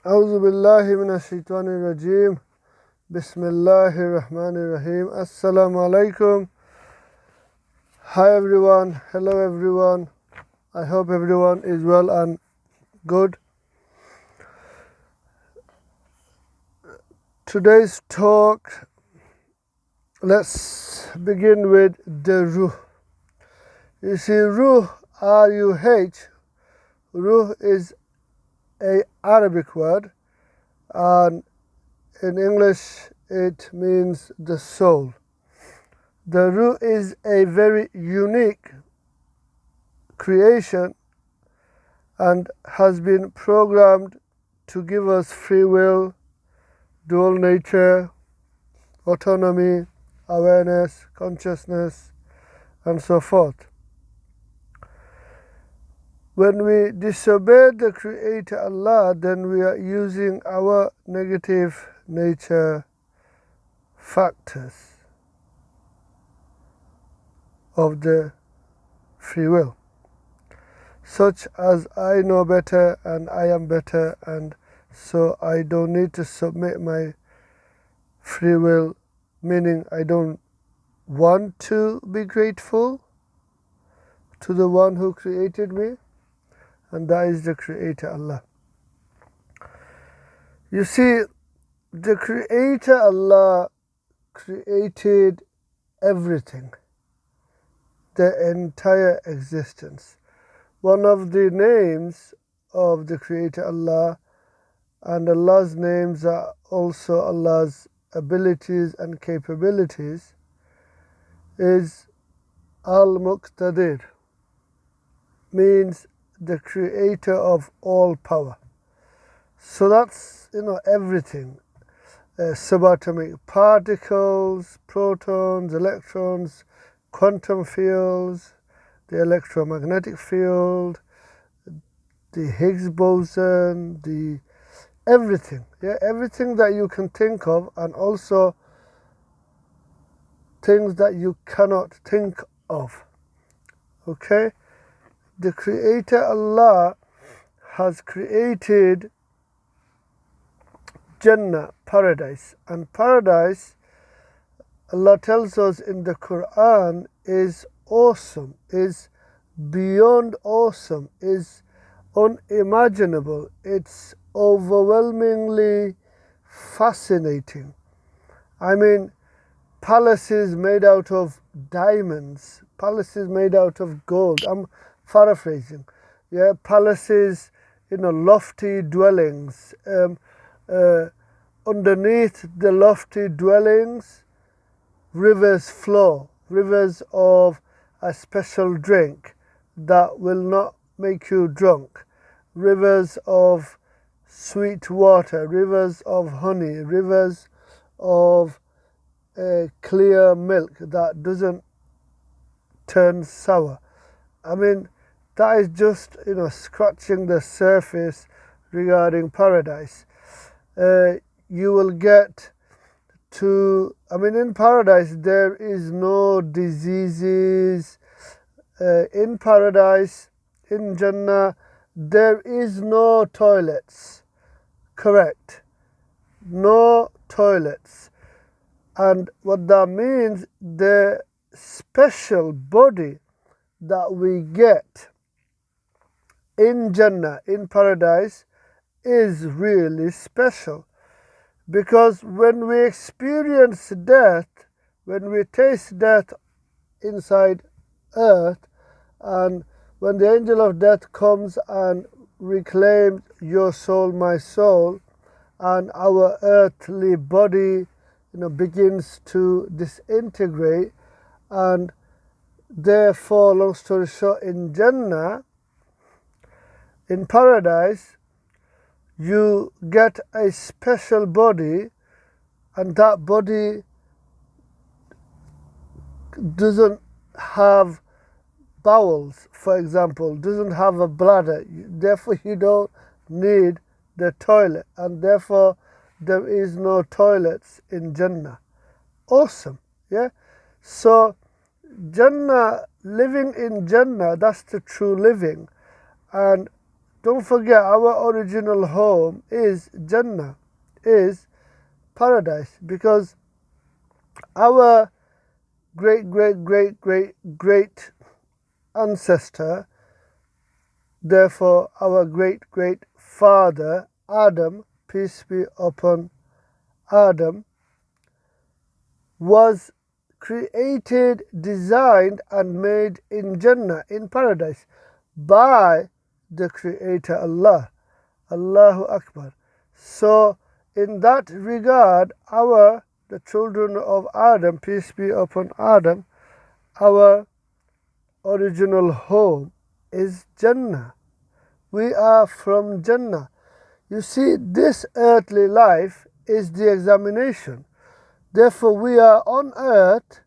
أعوذ بالله من الشيطان الرجيم بسم الله الرحمن الرحيم Assalamu alaikum. Hi everyone, hello everyone. I hope everyone is well and good. Today's talk, let's begin with the ruh. You see, ruh, R-U-H, ruh is a Arabic word, and in English it means the soul. The ruh is a very unique creation and has been programmed to give us free will, dual nature, autonomy, awareness, consciousness, and so forth. When we disobey the Creator Allah, then we are using our negative nature factors of the free will, such as I know better and I am better, and so I don't need to submit my free will, meaning I don't want to be grateful to the one who created me, and that is the Creator Allah. You see, the Creator Allah created everything, the entire existence. One of the names of the Creator Allah, and Allah's names are also Allah's abilities and capabilities, is Al-Muqtadir, means the creator of all power. So that's, everything. Subatomic particles, protons, electrons, quantum fields, the electromagnetic field, the Higgs boson, everything, everything that you can think of, and also things that you cannot think of. Okay? The Creator Allah has created Jannah, paradise, and paradise, Allah tells us in the Quran, is awesome, is beyond awesome, is unimaginable. It's overwhelmingly fascinating. I mean, palaces made out of diamonds, palaces made out of gold. I'm paraphrasing. Palaces, lofty dwellings. Underneath the lofty dwellings, rivers flow, rivers of a special drink that will not make you drunk, rivers of sweet water, rivers of honey, rivers of clear milk that doesn't turn sour. I mean, that is just, scratching the surface regarding paradise. You will get to, in paradise there is no diseases. In paradise, in Jannah, there is no toilets. Correct. No toilets. And what that means, the special body that we get in Jannah, in paradise, is really special. Because when we experience death, when we taste death inside earth, and when the angel of death comes and reclaims your soul, my soul, and our earthly body begins to disintegrate, and therefore, long story short, in Jannah, in paradise, you get a special body, and that body doesn't have bowels, for example, doesn't have a bladder. Therefore, you don't need the toilet, and therefore there is no toilets in Jannah. Awesome, yeah? So Jannah, living in Jannah, that's the true living. And don't forget our original home is Jannah, is paradise, because our great ancestor, therefore our great father Adam, peace be upon Adam, was created, designed and made in Jannah, in paradise, by the Creator Allah. Allahu Akbar. So in that regard, the children of Adam, peace be upon Adam, our original home is Jannah. We are from Jannah. You see, this earthly life is the examination. Therefore, we are on earth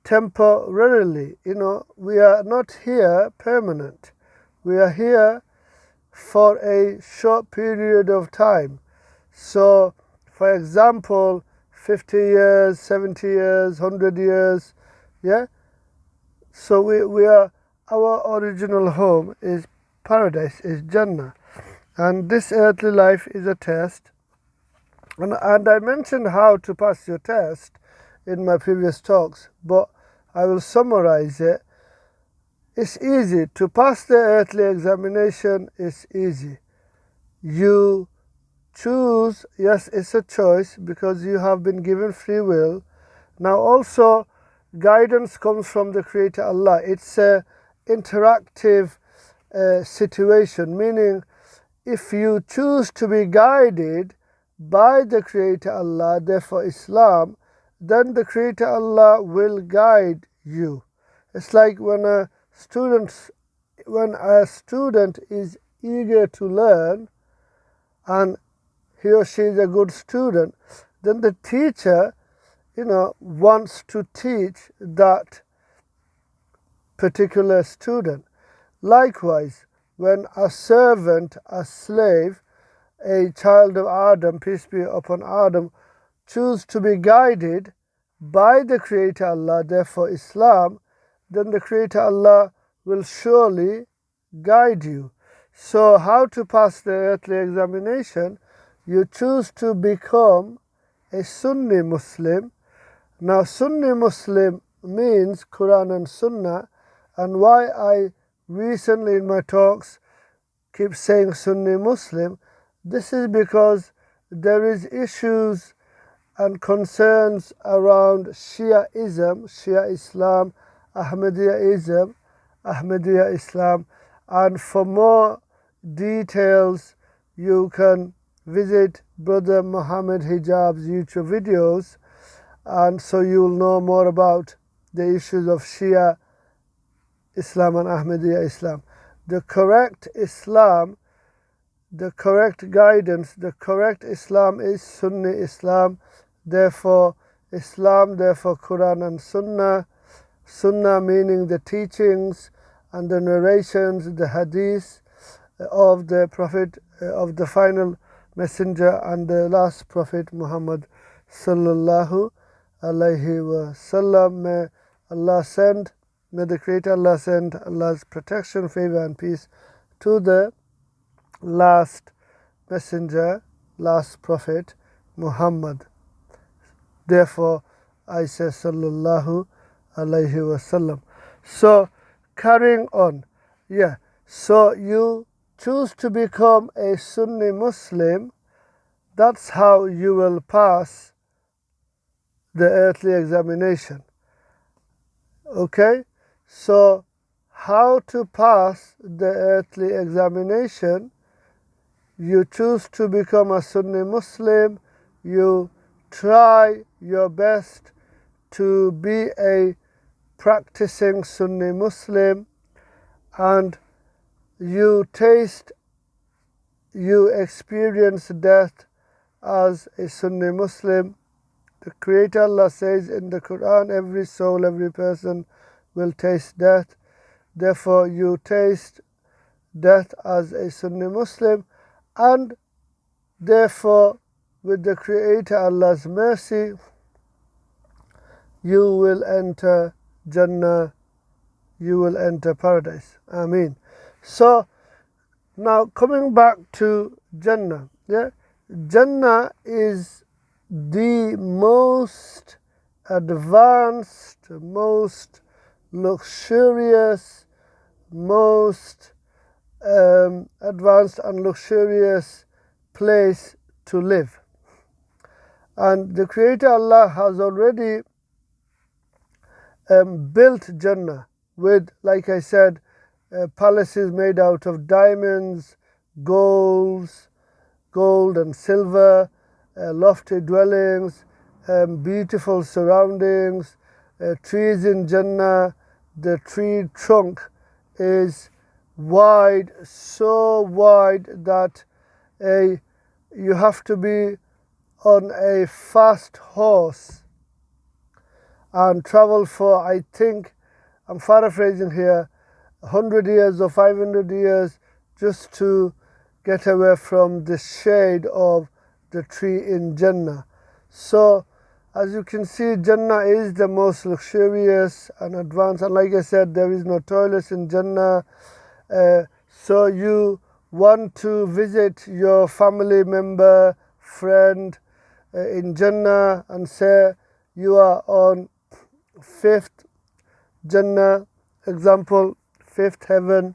temporarily. We are not here permanent. We are here for a short period of time. So, for example, 50 years, 70 years, 100 years, yeah? So our original home is paradise, is Jannah. And this earthly life is a test. And I mentioned how to pass your test in my previous talks, but I will summarize it. It's easy. To pass the earthly examination is easy. You choose, yes, it's a choice because you have been given free will. Now also, guidance comes from the Creator Allah. It's a interactive situation, meaning if you choose to be guided by the Creator Allah, therefore Islam, then the Creator Allah will guide you. It's like when a student is eager to learn and he or she is a good student, then the teacher, wants to teach that particular student. Likewise, when a servant, a slave, a child of Adam, peace be upon Adam, choose to be guided by the Creator Allah, therefore Islam, then the Creator Allah will surely guide you. So how to pass the earthly examination? You choose to become a Sunni Muslim. Now Sunni Muslim means Quran and Sunnah, and why I recently in my talks keep saying Sunni Muslim, this is because there is issues and concerns around Shiaism, Shia Islam, Ahmadiyya Islam, and for more details you can visit Brother Muhammad Hijab's YouTube videos, and so you will know more about the issues of Shia Islam and Ahmadiyya Islam. The correct Islam, the correct guidance, the correct Islam is Sunni Islam. Therefore Islam, therefore Quran and Sunnah. Sunnah meaning the teachings and the narrations, the hadith of the Prophet, of the final messenger and the last Prophet Muhammad sallallahu alaihi wasallam. May the Creator Allah send Allah's protection, favor and peace to the last messenger, last Prophet Muhammad. Therefore I say sallallahu alaihi wasallam. So carrying on, so you choose to become a Sunni Muslim. That's how you will pass the earthly examination. Okay, so how to pass the earthly examination? You choose to become a Sunni Muslim. You try your best to be a practicing Sunni Muslim, and you experience death as a Sunni Muslim. The Creator Allah says in the Quran, every soul, every person will taste death. Therefore you taste death as a Sunni Muslim, and therefore with the Creator Allah's mercy you will enter Jannah, you will enter paradise. Ameen. So Now coming back to Jannah, yeah, Jannah is the most advanced, most luxurious, most advanced and luxurious place to live. And the Creator Allah has already built Jannah with, like I said, palaces made out of diamonds, gold and silver, lofty dwellings, beautiful surroundings, trees in Jannah. The tree trunk is wide, so wide that you have to be on a fast horse and travel for, I think, I'm paraphrasing here, 100 years or 500 years just to get away from the shade of the tree in Jannah. So as you can see, Jannah is the most luxurious and advanced, and like I said, there is no toilets in Jannah. So you want to visit your family member, friend in Jannah and say you are on 5th Jannah, example 5th heaven,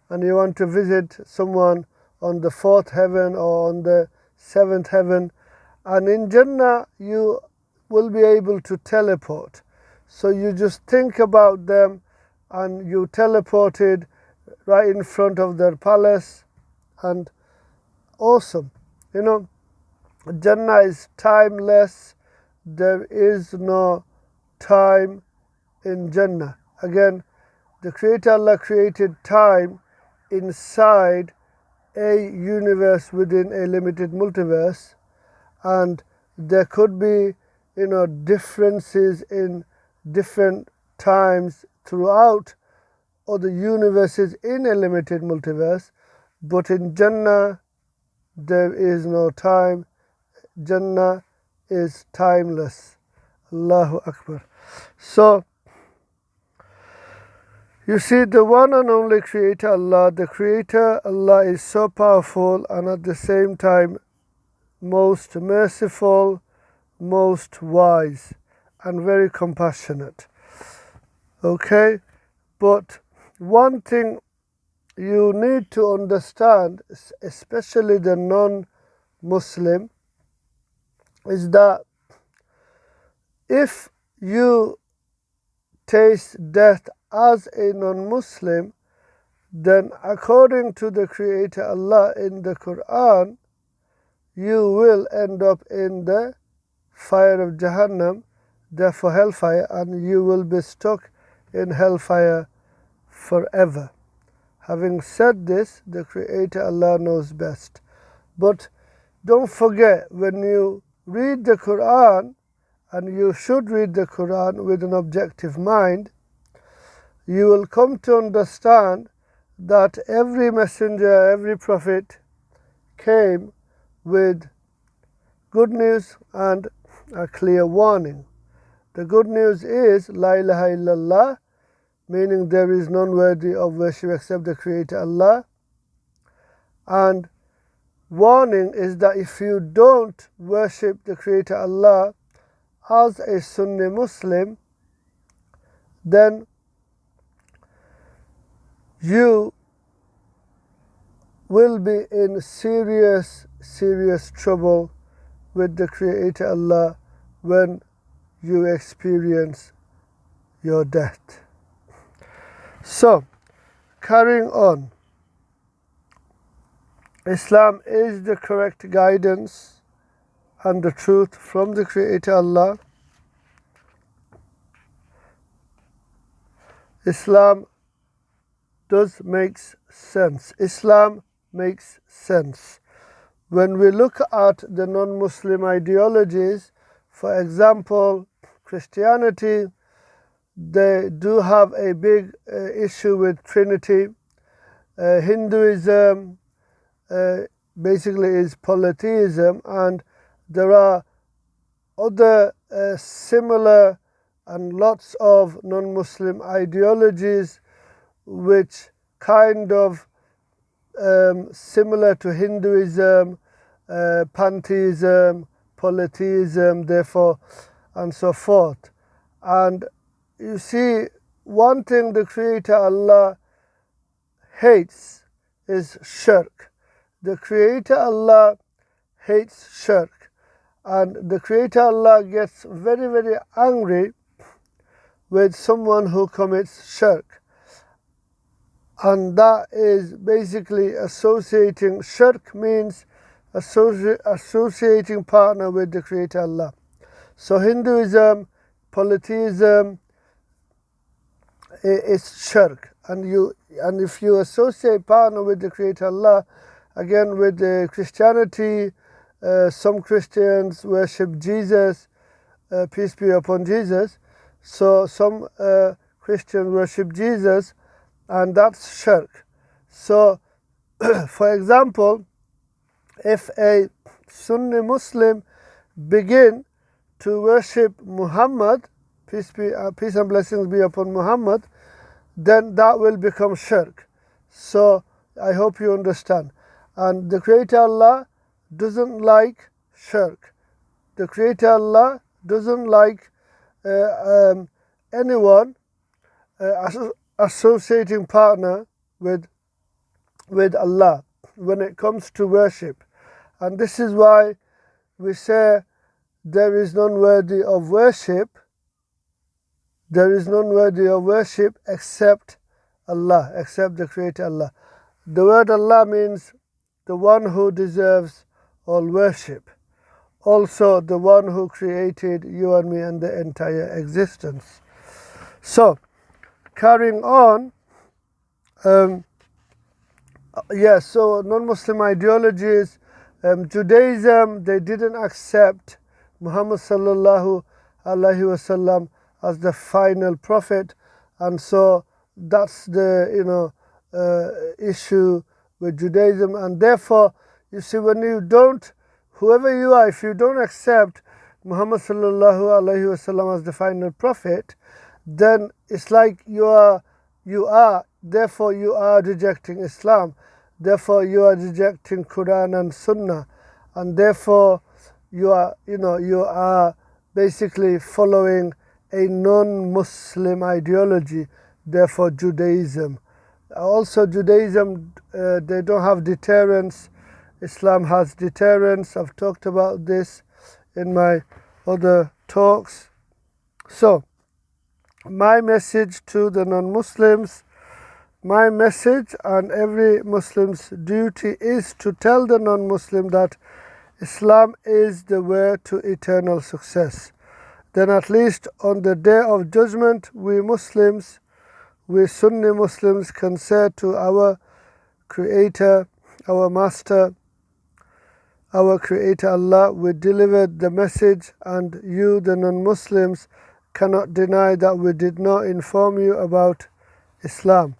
and you want to visit someone on the 4th heaven or on the 7th heaven, and in Jannah you will be able to teleport. So you just think about them and you teleported right in front of their palace, and awesome. You know, Jannah is timeless. There is no time in Jannah. Again, the Creator Allah created time inside a universe within a limited multiverse, and there could be, you know, differences in different times throughout other universes in a limited multiverse, but in Jannah there is no time. Jannah is timeless. Allahu Akbar. So you see, the one and only Creator Allah, the Creator Allah is so powerful and at the same time most merciful, most wise and very compassionate. Okay, but one thing you need to understand, especially the non-Muslim, is that if you taste death as a non-Muslim, then according to the Creator Allah in the Quran, you will end up in the fire of Jahannam, therefore hellfire, and you will be stuck in hellfire forever. Having said this, the Creator Allah knows best. But don't forget, when you read the Quran, and you should read the Quran with an objective mind, you will come to understand that every messenger, every prophet came with good news and a clear warning. The good news is La ilaha illallah, meaning there is none worthy of worship except the Creator Allah. And warning is that if you don't worship the Creator Allah as a Sunni Muslim, then you will be in serious trouble with the Creator Allah when you experience your death. So, carrying on, Islam is the correct guidance and the truth from the Creator Allah. Islam does make sense. Islam makes sense. When we look at the non-Muslim ideologies, for example, Christianity, they do have a big issue with Trinity. Hinduism basically is polytheism, and there are other similar and lots of non-Muslim ideologies which kind of similar to Hinduism, pantheism, polytheism, therefore, and so forth. And you see, one thing the Creator Allah hates is shirk. The Creator Allah hates shirk, and the Creator Allah gets very, very angry with someone who commits shirk. And that is basically associating. Shirk means associating partner with the Creator Allah. So Hinduism, polytheism is shirk, and if you associate partner with the Creator Allah, again with Christianity, some Christians worship Jesus, peace be upon Jesus. So some Christians worship Jesus, and that's shirk. So, for example, if a Sunni Muslim begin to worship Muhammad, peace and blessings be upon Muhammad, then that will become shirk. So I hope you understand. And the Creator Allah doesn't like shirk. The Creator Allah doesn't like anyone associating partner with Allah when it comes to worship. And this is why we say there is none worthy of worship. There is none worthy of worship except Allah, except the Creator Allah. The word Allah means the one who deserves all worship. Also the one who created you and me and the entire existence. So, carrying on, so non-Muslim ideologies, Judaism, they didn't accept Muhammad sallallahu alaihi wasallam as the final prophet, and so that's the issue with Judaism. And therefore, you see, when you don't, whoever you are, if you don't accept Muhammad sallallahu alaihi wasallam as the final prophet, then it's like you are therefore you are rejecting Islam, therefore you are rejecting Quran and Sunnah, and therefore you are basically following a non-Muslim ideology, therefore Judaism. Also Judaism, they don't have deterrence. Islam has deterrence. I've talked about this in my other talks. So, my message to the non-Muslims, my message and every Muslim's duty is to tell the non-Muslim that Islam is the way to eternal success. Then at least on the day of judgment, we Muslims, we Sunni Muslims can say to our Creator, our Master, our Creator Allah, we delivered the message, and you, the non-Muslims, cannot deny that we did not inform you about Islam.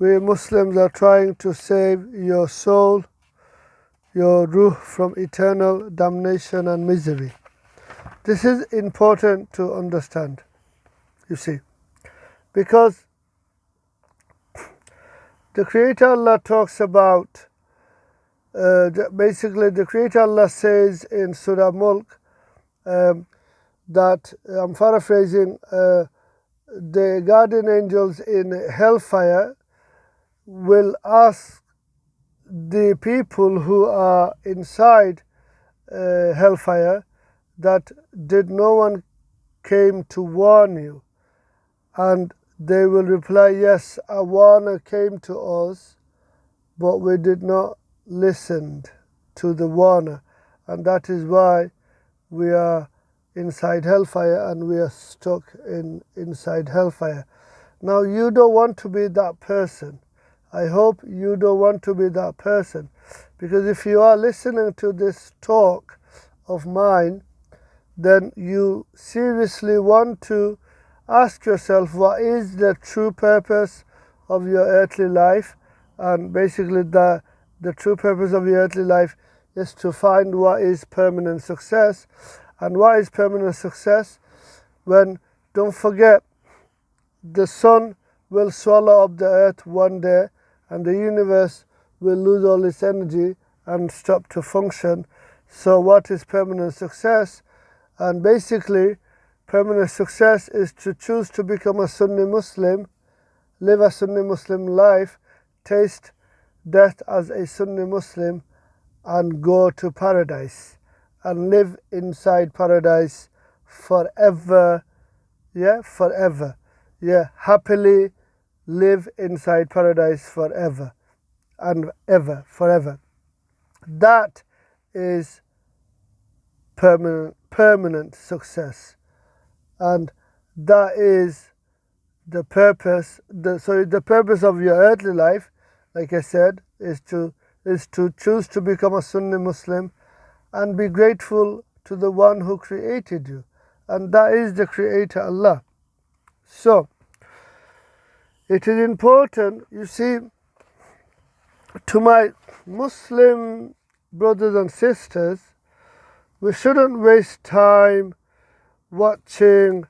We Muslims are trying to save your soul, your ruh, from eternal damnation and misery. This is important to understand, you see, because the Creator Allah talks about, basically the Creator Allah says in Surah Mulk, that, I'm paraphrasing, the guardian angels in hellfire will ask the people who are inside hellfire that did no one came to warn you, and they will reply, yes, a warner came to us, but we did not listen to the warner, and that is why we are inside hellfire and we are stuck inside hellfire. Now you don't want to be that person. I hope you don't want to be that person, because if you are listening to this talk of mine, then you seriously want to ask yourself, what is the true purpose of your earthly life? And basically the true purpose of your earthly life is to find what is permanent success. And what is permanent success? When, don't forget, the sun will swallow up the earth one day, and the universe will lose all its energy and stop to function. So what is permanent success? And basically, permanent success is to choose to become a Sunni Muslim, live a Sunni Muslim life, taste death as a Sunni Muslim, and go to paradise and live inside paradise forever. Yeah, forever. Yeah, happily live inside paradise forever and ever, forever. That is permanent success, and that is the purpose. The purpose of your earthly life, like I said, is to choose to become a Sunni Muslim and be grateful to the one who created you, and that is the Creator, Allah. So it is important, you see, to my Muslim brothers and sisters, we shouldn't waste time watching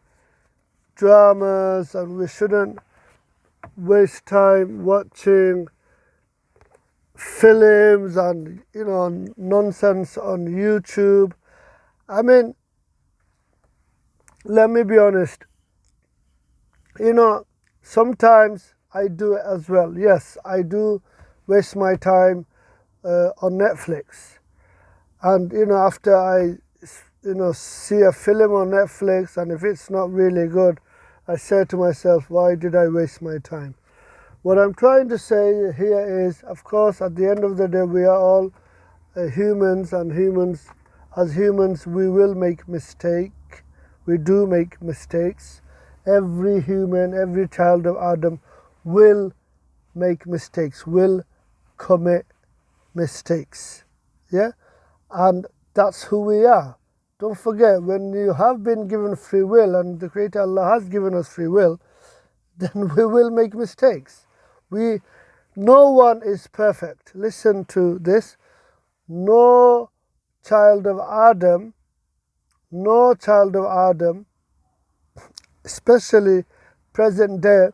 dramas, and we shouldn't waste time watching films and nonsense on YouTube. I mean, let me be honest, sometimes I do it as well. Yes, I do waste my time on Netflix, and after I see a film on Netflix, and if it's not really good, I say to myself, why did I waste my time? What I'm trying to say here is, of course, at the end of the day, we are all humans, and as humans, we will make mistakes. We do make mistakes. Every human, every child of Adam will make mistakes, will commit mistakes. Yeah? And that's who we are. Don't forget, when you have been given free will, and the Creator Allah has given us free will, then we will make mistakes. No one is perfect. Listen to this. No child of Adam, especially present day,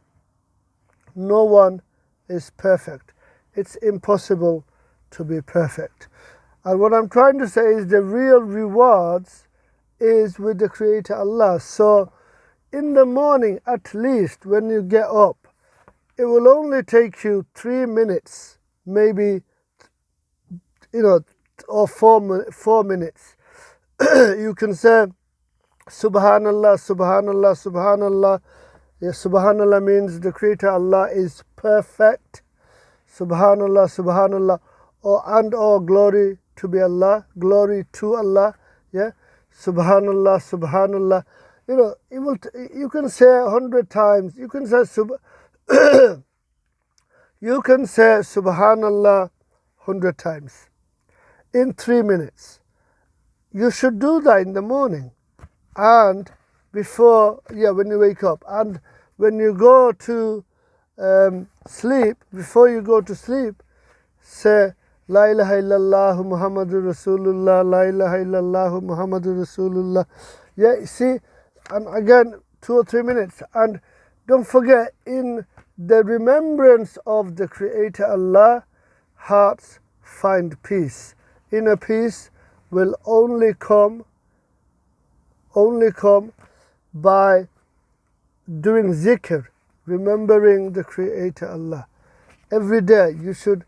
no one is perfect. It's impossible to be perfect. And what I'm trying to say is the real rewards is with the Creator Allah. So in the morning, at least when you get up, it will only take you 3 minutes, maybe, or 4 minutes. You can say, Subhanallah, Subhanallah, Subhanallah. Yeah, Subhanallah means the Creator Allah is perfect. Subhanallah, Subhanallah. Or glory to be Allah, glory to Allah. Yeah, Subhanallah, Subhanallah. You can say 100 times. You can say you can say Subhanallah 100 times in 3 minutes. You should do that in the morning, and when you wake up, and when you go to sleep. Before you go to sleep, say La ilaha illallah Muhammadur Rasulullah, La ilaha illallah Muhammadur Rasulullah. Yeah, see, and again 2 or 3 minutes. And don't forget, in the remembrance of the Creator Allah, hearts find peace. Inner peace will only come by doing zikr, remembering the Creator Allah. Every day you should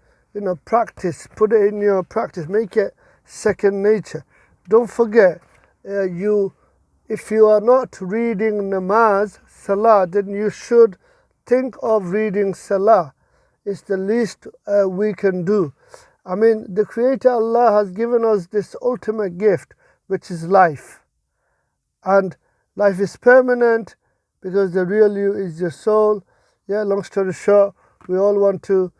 practice, put it in your practice, make it second nature. Don't forget, if you are not reading namaz, salah, then you should think of reading salah. It's the least we can do. I mean, the Creator Allah has given us this ultimate gift, which is life. And life is permanent because the real you is your soul. Yeah, long story short, we all want to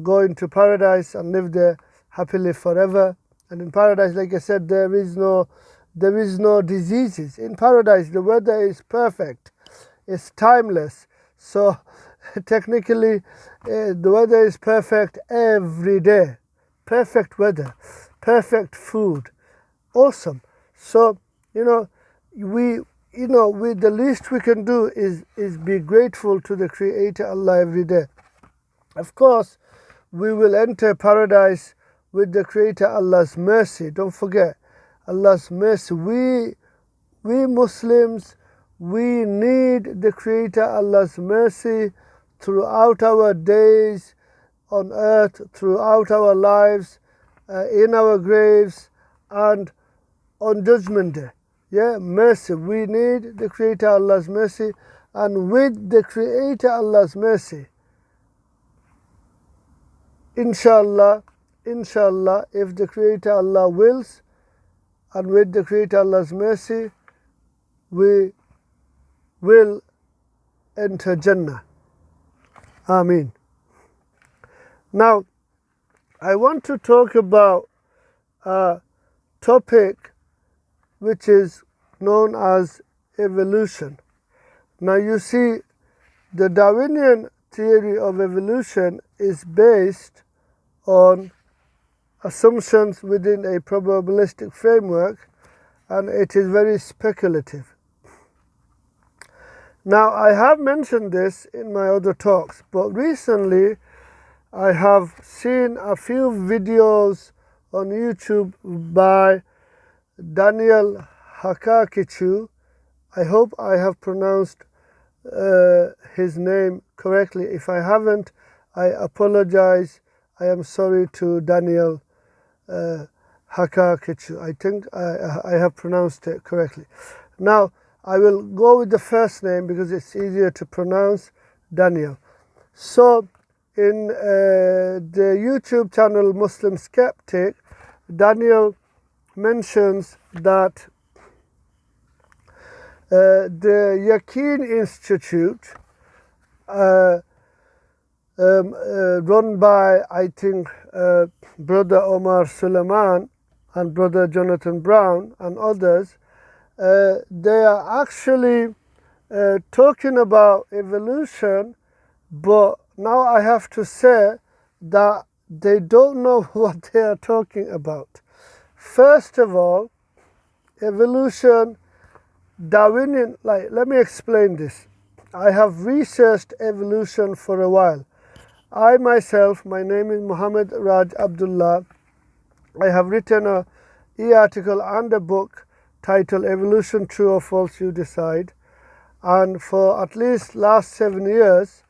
go into paradise and live there happily forever. And in paradise, like I said, there is no diseases. In paradise, the weather is perfect. It's timeless. So technically, the weather is perfect every day. Perfect weather, perfect food, awesome. So the least we can do is be grateful to the Creator Allah every day. Of course, we will enter paradise with the Creator Allah's mercy. Don't forget Allah's mercy. We Muslims, we need the Creator Allah's mercy throughout our days on earth, throughout our lives, in our graves, and on Judgment Day. Yeah, mercy. We need the Creator Allah's mercy, and with the Creator Allah's mercy, inshallah, if the Creator Allah wills, and with the Creator Allah's mercy, we will enter Jannah. Ameen. Now, I want to talk about a topic which is known as evolution. Now, you see, the Darwinian theory of evolution is based on assumptions within a probabilistic framework, and it is very speculative. Now, I have mentioned this in my other talks, but recently I have seen a few videos on YouTube by Daniel Hakakichu. I hope I have pronounced his name correctly. If I haven't, I apologize. I am sorry to Daniel Hakakichu. I think I have pronounced it correctly. Now, I will go with the first name because it's easier to pronounce, Daniel. So, in the YouTube channel Muslim Skeptic, Daniel mentions that the Yaqeen Institute, run by, I think, Brother Omar Suleiman and Brother Jonathan Brown and others, they are actually talking about evolution, but now I have to say that they don't know what they are talking about. First of all, evolution, Darwinian, let me explain this. I have researched evolution for a while. I myself, my name is Muhammad Raj Abdullah. I have written an e-article and a book titled Evolution True or False, You Decide. And for at least last 7 years,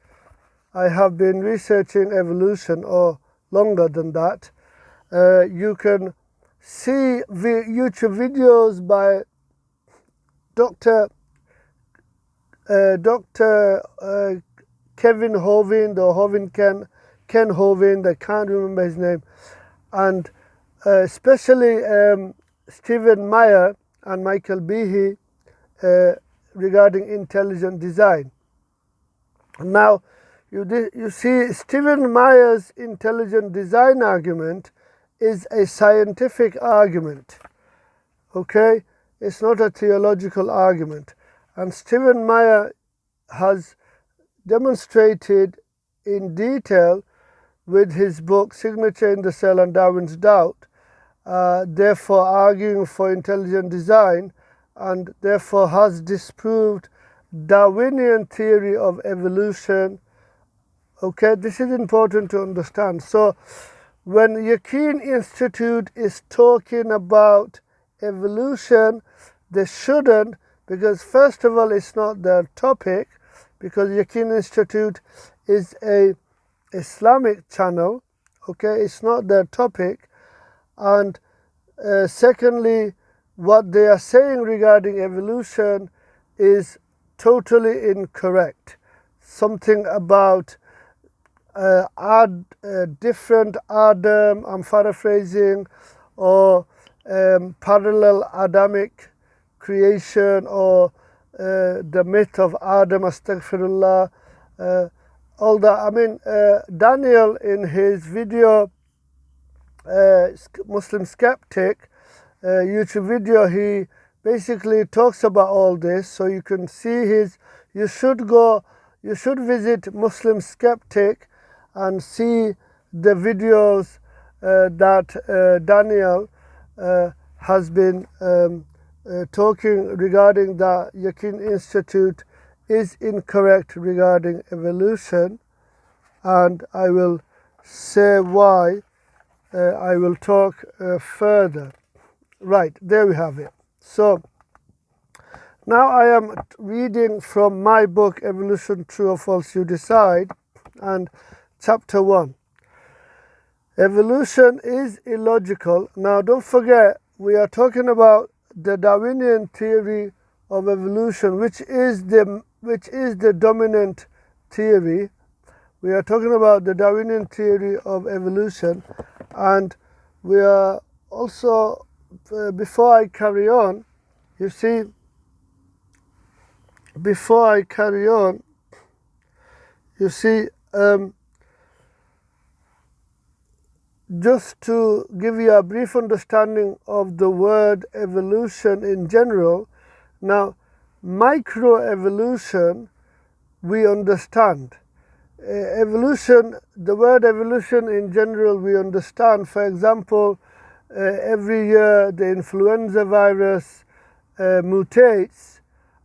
I have been researching evolution, or longer than that. You can see YouTube videos by Dr. Kevin Hovind, or Ken Hovind, I can't remember his name, and especially Stephen Meyer and Michael Behe regarding intelligent design. Now, you see, Stephen Meyer's intelligent design argument is a scientific argument, okay? It's not a theological argument. And Stephen Meyer has demonstrated in detail with his book Signature in the Cell and Darwin's Doubt, therefore arguing for intelligent design, and therefore has disproved Darwinian theory of evolution. Okay, this is important to understand. So when Yaqeen Institute is talking about evolution, they shouldn't, because first of all, it's not their topic, because Yaqeen Institute is a Islamic channel, okay, it's not their topic. And secondly, what they are saying regarding evolution is totally incorrect. Something about different Adam, I'm paraphrasing, or parallel Adamic creation, or the myth of Adam, astaghfirullah, all that. I mean, Daniel in his video, Muslim Skeptic, YouTube video, he basically talks about all this. So you can see you should visit Muslim Skeptic and see the videos that Daniel has been talking regarding the Yaqeen Institute is incorrect regarding evolution, and I will say why. I will talk further. Right, there we have it. So now I am reading from my book, Evolution, True or False, You Decide, and chapter 1. Evolution is illogical. Now don't forget, we are talking about the Darwinian theory of evolution, which is the dominant theory. We are talking about the Darwinian theory of evolution, and we are also, before I carry on, you see, just to give you a brief understanding of the word evolution in general. Now, microevolution, we understand. Evolution, the word evolution in general, we understand. For example, every year the influenza virus mutates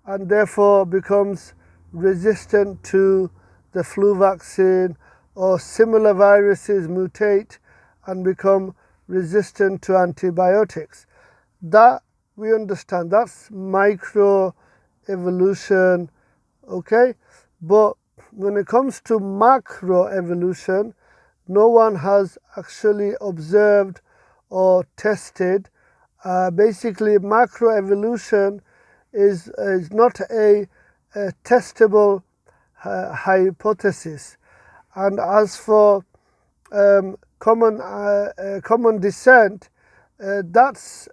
and therefore becomes resistant to the flu vaccine, or similar viruses mutate and become resistant to antibiotics. That we understand. That's microevolution, okay? But when it comes to macroevolution, no one has actually observed or tested. Basically, macroevolution is not a testable hypothesis. And as for common descent, that's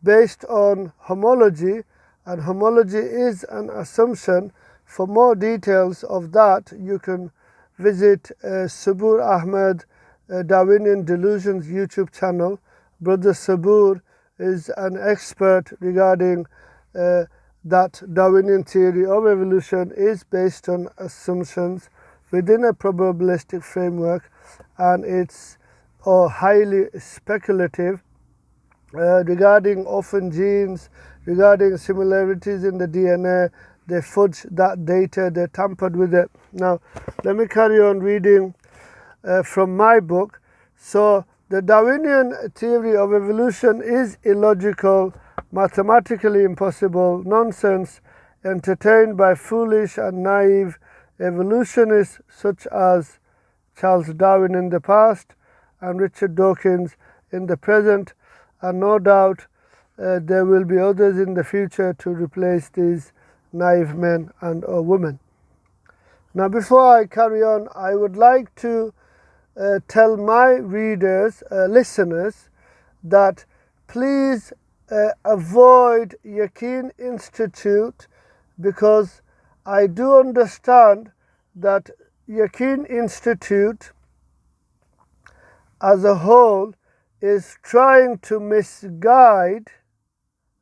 based on homology, and homology is an assumption. For more details of that, you can visit Sabur Ahmed Darwinian Delusions YouTube channel. Brother Sabur is an expert regarding that Darwinian theory of evolution is based on assumptions within a probabilistic framework, and it's highly speculative regarding orphan genes, regarding similarities in the DNA. They fudged that data, they tampered with it. Now, let me carry on reading from my book. So, the Darwinian theory of evolution is illogical, mathematically impossible, nonsense, entertained by foolish and naive evolutionists such as Charles Darwin in the past and Richard Dawkins in the present, and no doubt there will be others in the future to replace these naive men and women. Now, before I carry on, I would like to tell my readers, listeners, that please avoid Yaqeen Institute, because I do understand that Yaqeen Institute as a whole is trying to misguide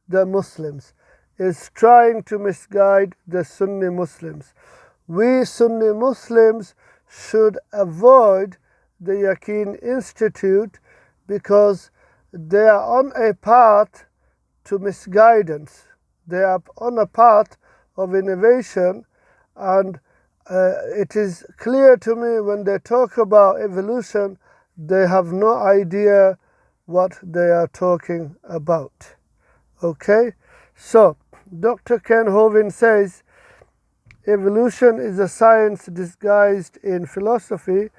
the Muslims, is trying to misguide the Sunni Muslims. We Sunni Muslims should avoid the Yaqeen Institute because they are on a path to misguidance. They are on a path of innovation, and it is clear to me when they talk about evolution, they have no idea what they are talking about. Okay? So, Dr. Ken Hovind says, evolution is a science disguised in philosophy.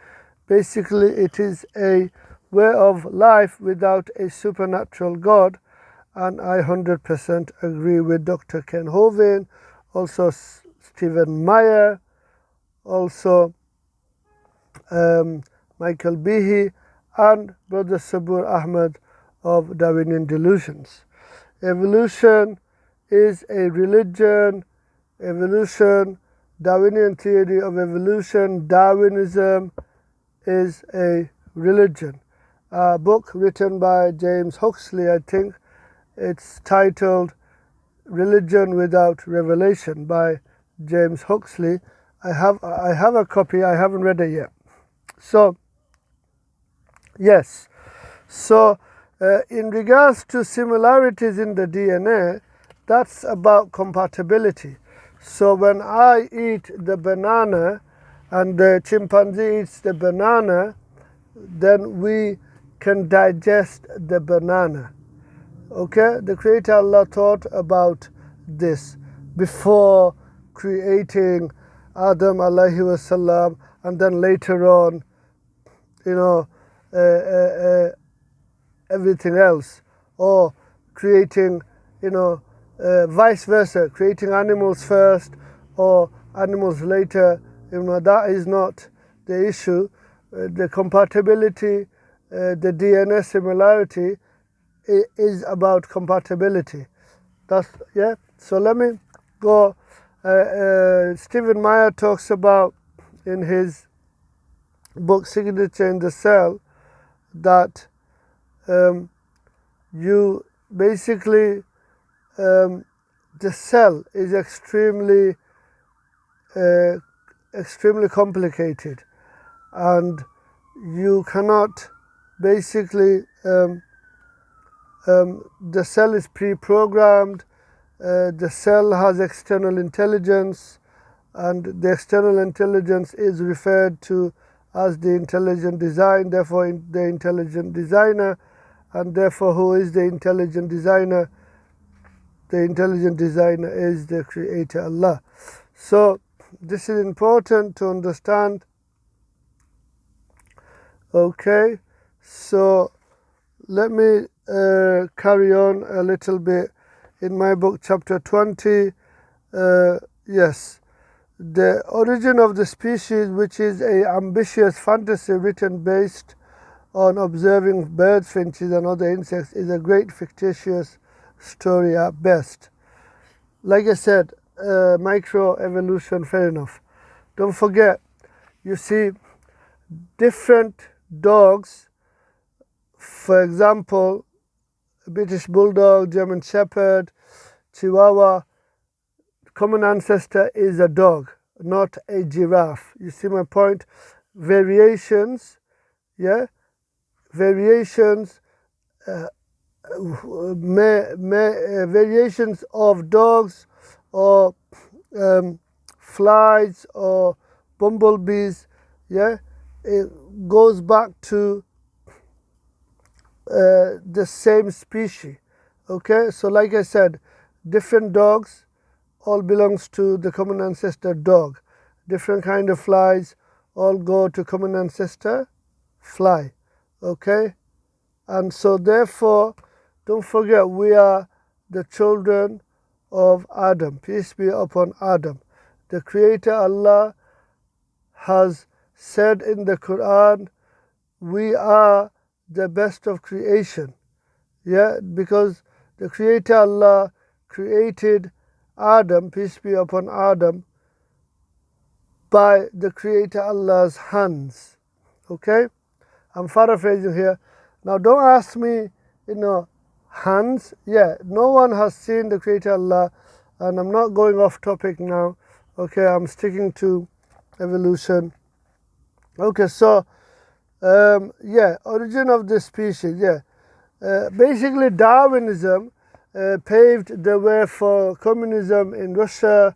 Basically, it is a way of life without a supernatural God, and I 100% agree with Dr. Ken Hovind, also Stephen Meyer, also Michael Behe, and Brother Sabur Ahmed of Darwinian Delusions. Evolution is a religion. Evolution, Darwinian theory of evolution, Darwinism is a religion. A book written by James Huxley, I think. It's titled Religion Without Revelation by James Huxley. I have a copy. I haven't read it yet. So, yes. So, in regards to similarities in the DNA, that's about compatibility. So when I eat the banana and the chimpanzee eats the banana, then we can digest the banana. Okay, the Creator Allah thought about this before creating Adam alayhi wasallam, and then later on, you know, everything else, or creating, vice versa, creating animals first or animals later. That is not the issue. The compatibility, the DNA similarity is about compatibility. So let me go. Stephen Meyer talks about in his book Signature in the Cell that you basically the cell is extremely complicated, and you cannot basically the cell is pre-programmed. The cell has external intelligence, and the external intelligence is referred to as the intelligent design, therefore the intelligent designer. And therefore, who is the intelligent designer? The intelligent designer is the Creator Allah. So this is important to understand. Okay, so let me carry on a little bit. In my book, chapter 20, yes, the origin of the species, which is a ambitious fantasy written based on observing birds, finches, and other insects, is a great fictitious story at best. Like I said, microevolution, fair enough. Don't forget, you see, different dogs, for example, British Bulldog, German Shepherd, Chihuahua, common ancestor is a dog, not a giraffe. You see my point? Variations, variations, variations of dogs or flies or bumblebees, it goes back to the same species. Okay, so like I said, different dogs all belongs to the common ancestor dog. Different kind of flies all go to common ancestor fly. Okay, and so therefore, don't forget, we are the children of Adam. Peace be upon Adam. The Creator Allah has said in the Quran, we are the best of creation. Because the Creator Allah created Adam, peace be upon Adam, by the Creator Allah's hands. Okay, I'm paraphrasing here. Now don't ask me, hands. No one has seen the Creator Allah, and I'm not going off topic now. Okay, I'm sticking to evolution. Okay, so origin of the species. Basically Darwinism paved the way for communism in Russia.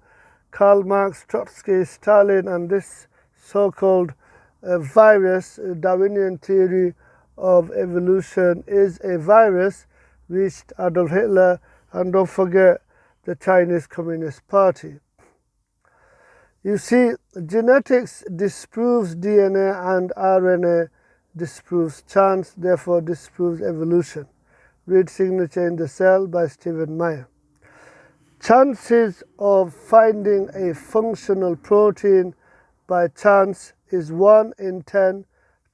Karl Marx, Trotsky, Stalin, and this so-called virus, Darwinian theory of evolution, is a virus, reached Adolf Hitler, and don't forget the Chinese Communist Party. You see, genetics disproves DNA and RNA disproves chance, therefore disproves evolution. Read Signature in the Cell by Stephen Meyer. Chances of finding a functional protein by chance is 1 in 10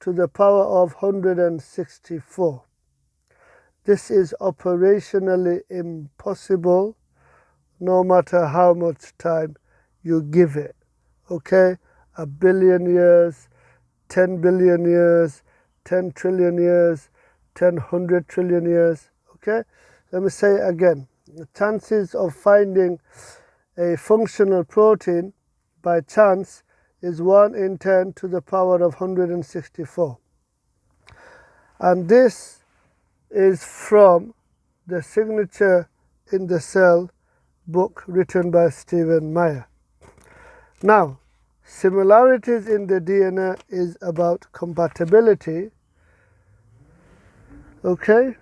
to the power of 164. This is operationally impossible no matter how much time you give it. Okay, 1 billion years, 10 billion years, 10 trillion years, 100 trillion years. Okay, let me say it again. The chances of finding a functional protein by chance is 1 in 10 to the power of 164. And this is from the Signature in the Cell book written by Stephen Meyer. Now, similarities in the DNA is about compatibility, Okay,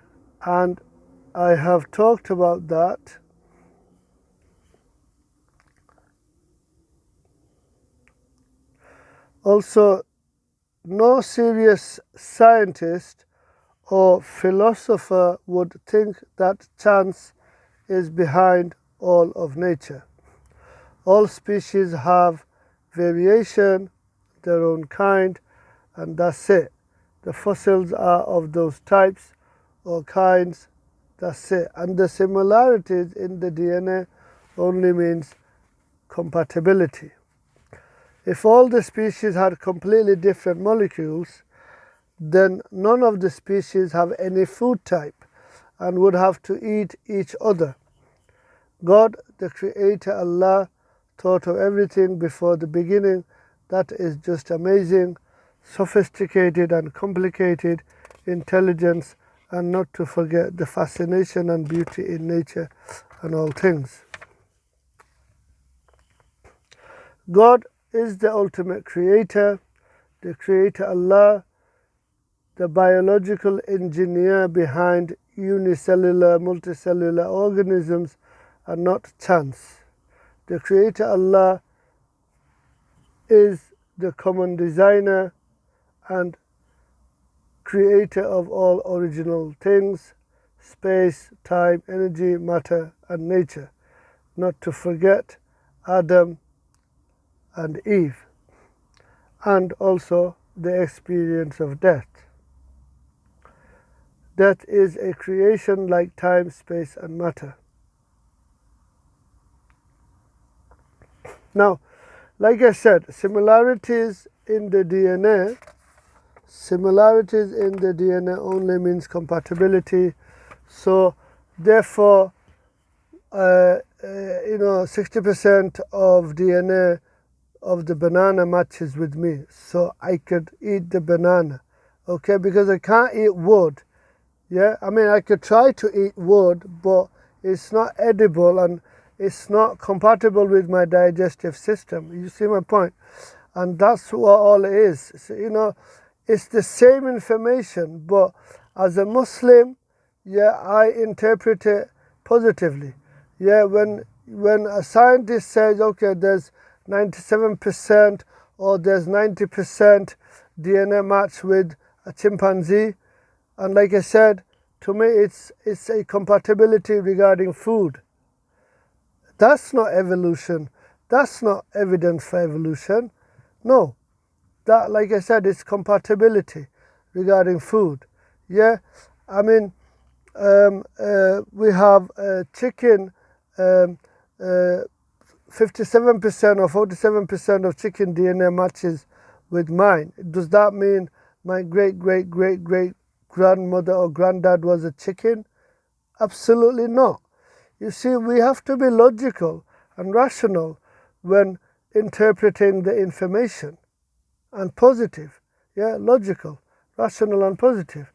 and I have talked about that. Also, no serious scientist or philosopher would think that chance is behind all of nature. All species have variation, their own kind, and that's it. The fossils are of those types or kinds, that's it. And the similarities in the DNA only means compatibility. If all the species had completely different molecules, then none of the species have any food type and would have to eat each other. God, the Creator, Allah, thought of everything before the beginning. That is just amazing, sophisticated and complicated intelligence, and not to forget the fascination and beauty in nature and all things. God is the ultimate creator, the Creator Allah, the biological engineer behind unicellular, multicellular organisms, and not chance. The Creator Allah is the common designer and creator of all original things, space, time, energy, matter, and nature. Not to forget Adam and Eve, and also the experience of death. Death is a creation like time, space, and matter. Now, like I said, similarities in the DNA only means compatibility. So, therefore, 60% of DNA of the banana matches with me, so I could eat the banana, okay, because I can't eat wood. Yeah, I mean, I could try to eat wood, but it's not edible and it's not compatible with my digestive system. You see my point? And that's what all it is. So, it's the same information, but as a Muslim, yeah, I interpret it positively. Yeah, when a scientist says, okay, there's 97% or there's 90% DNA match with a chimpanzee, and like I said, to me it's a compatibility regarding food. That's not evolution. That's not evidence for evolution. No, that, like I said, it's compatibility regarding food. Yeah, I mean, we have chicken, 57% or 47% of chicken DNA matches with mine. Does that mean my great grandmother or granddad was a chicken? Absolutely not. You see, we have to be logical and rational when interpreting the information, and positive. Yeah, logical, rational, and positive.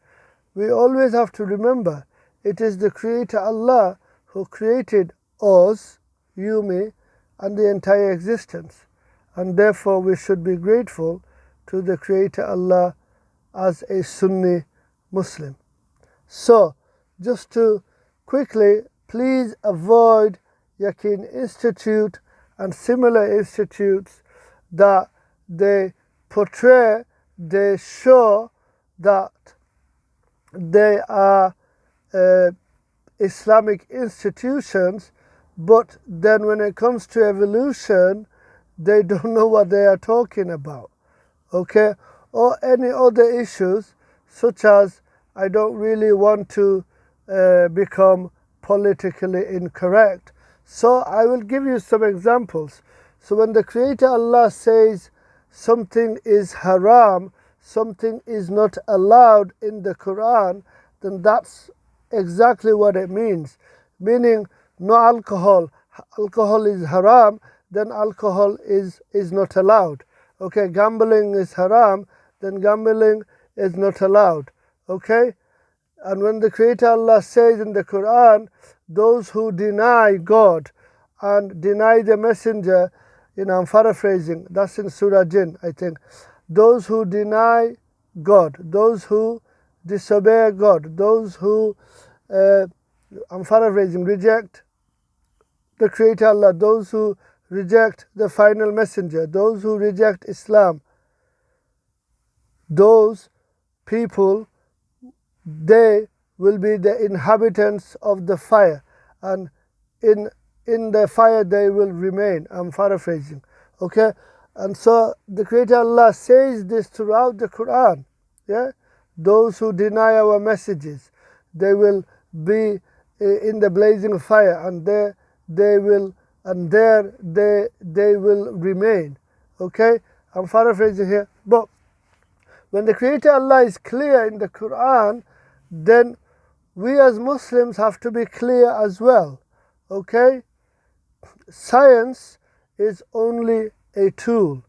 We always have to remember it is the Creator Allah who created us, you, me, and the entire existence. And therefore we should be grateful to the Creator Allah as a Sunni Muslim. So, just to quickly, please avoid Yaqeen Institute and similar institutes that they portray, they show that they are Islamic institutions, but then when it comes to evolution, they don't know what they are talking about, okay? Or any other issues, such as, I don't really want to become politically incorrect, so I will give you some examples. So when the Creator Allah says something is haram, something is not allowed in the Quran, then that's exactly what it means. Meaning, no alcohol. Alcohol is haram, then alcohol is not allowed. Okay, gambling is haram, then gambling is not allowed. Okay? And when the Creator Allah says in the Quran, those who deny God and deny the Messenger, I'm paraphrasing, that's in Surah Jinn, I think. Those who deny God, those who disobey God, those who, I'm paraphrasing, reject the Creator Allah, those who reject the final messenger, those who reject Islam, those people, they will be the inhabitants of the fire, and in the fire they will remain. I'm paraphrasing, okay? And so the Creator Allah says this throughout the Quran, yeah? Those who deny our messages, they will be in the blazing fire, and they will, and there they will remain, okay? I'm paraphrasing here, but when the Creator Allah is clear in the Quran, then we as Muslims have to be clear as well, okay? Science is only a tool,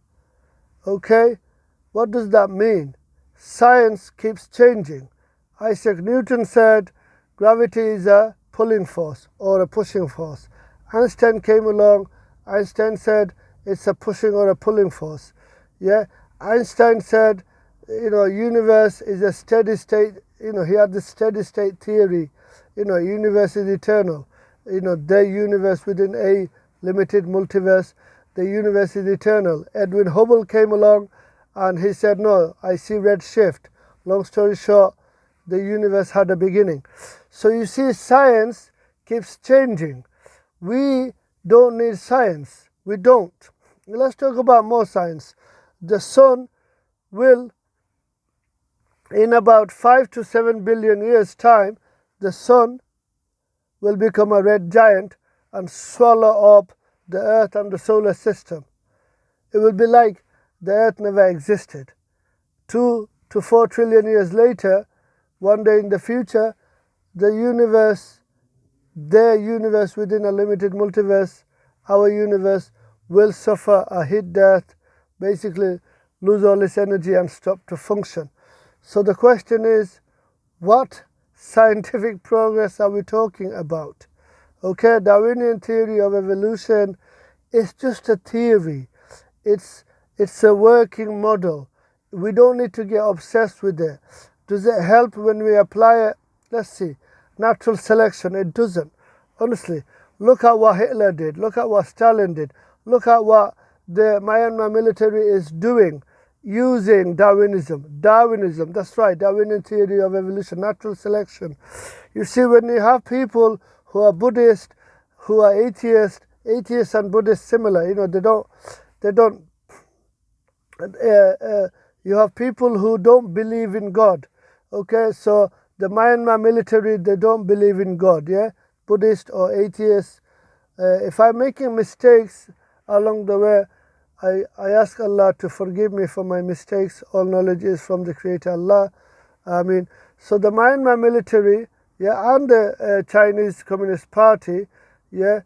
okay? What does that mean? Science keeps changing. Isaac Newton said gravity is a pulling force or a pushing force. Einstein came along, Einstein said it's a pushing or a pulling force. Yeah, Einstein said, universe is a steady state, he had the steady state theory, universe is eternal, the universe within a limited multiverse, the universe is eternal. Edwin Hubble came along and he said, no, I see red shift. Long story short, the universe had a beginning. So you see, science keeps changing. We don't need science. We don't. Let's talk about more science. The sun will, in about 5 to 7 billion years' time, the sun will become a red giant and swallow up the earth and the solar system. It will be like the earth never existed. 2 to 4 trillion years later, one day in the future, the universe, their universe within a limited multiverse, our universe, will suffer a heat death, basically lose all its energy and stop to function. So the question is, what scientific progress are we talking about? Okay, Darwinian theory of evolution is just a theory. It's a working model. We don't need to get obsessed with it. Does it help when we apply it? Let's see. Natural selection, it doesn't. Honestly, look at what Hitler did. Look at what Stalin did. Look at what the Myanmar military is doing using Darwinism. Darwinism, that's right, Darwinian theory of evolution, natural selection. You see, when you have people who are Buddhist, who are atheists and Buddhists similar, they don't, you have people who don't believe in God. Okay, so the Myanmar military, they don't believe in God, yeah? Buddhist or atheist. If I'm making mistakes along the way, I ask Allah to forgive me for my mistakes. All knowledge is from the Creator Allah. So the Myanmar military, yeah, and the Chinese Communist Party, yeah,